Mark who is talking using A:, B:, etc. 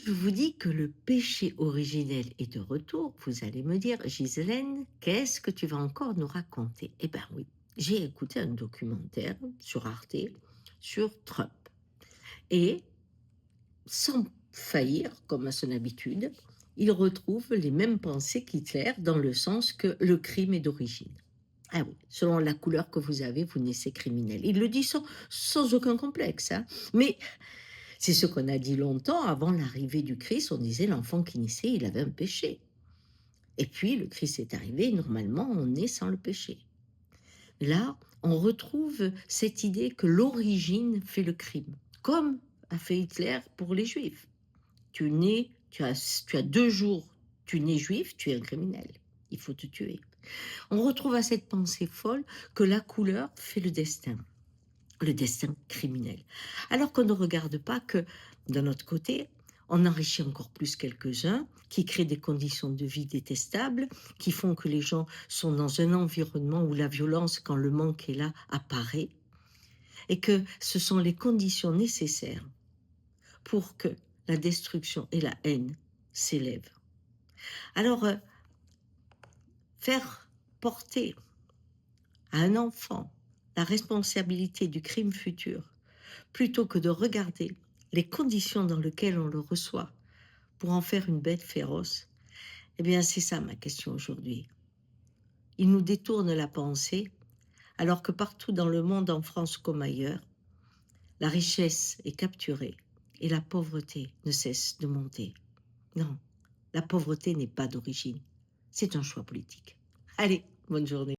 A: je vous dis que le péché originel est de retour, vous allez me dire, Ghislaine, qu'est-ce que tu vas encore nous raconter? Eh bien oui, j'ai écouté un documentaire sur Arte sur Trump. Et sans faillir, comme à son habitude, il retrouve les mêmes pensées qu'Hitler dans le sens que le crime est d'origine. Ah oui, selon la couleur que vous avez, vous naissez criminel. Il le dit sans aucun complexe, hein. Mais c'est ce qu'on a dit longtemps avant l'arrivée du Christ. On disait l'enfant qui naissait, il avait un péché. Et puis le Christ est arrivé, et normalement, on naît sans le péché. Là, on retrouve cette idée que l'origine fait le crime, comme a fait Hitler pour les Juifs. Tu as 2 jours, tu nais juif, tu es un criminel. Il faut te tuer. On retrouve à cette pensée folle que la couleur fait le destin criminel. Alors qu'on ne regarde pas que, d'un autre côté, on enrichit encore plus quelques-uns qui créent des conditions de vie détestables, qui font que les gens sont dans un environnement où la violence, quand le manque est là, apparaît, et que ce sont les conditions nécessaires pour que la destruction et la haine s'élèvent. Alors, faire porter à un enfant la responsabilité du crime futur, plutôt que de regarder les conditions dans lesquelles on le reçoit pour en faire une bête féroce, eh bien c'est ça ma question aujourd'hui. Il nous détourne la pensée, alors que partout dans le monde, en France comme ailleurs, la richesse est capturée et la pauvreté ne cesse de monter. Non, la pauvreté n'est pas d'origine, c'est un choix politique. Allez, bonne journée.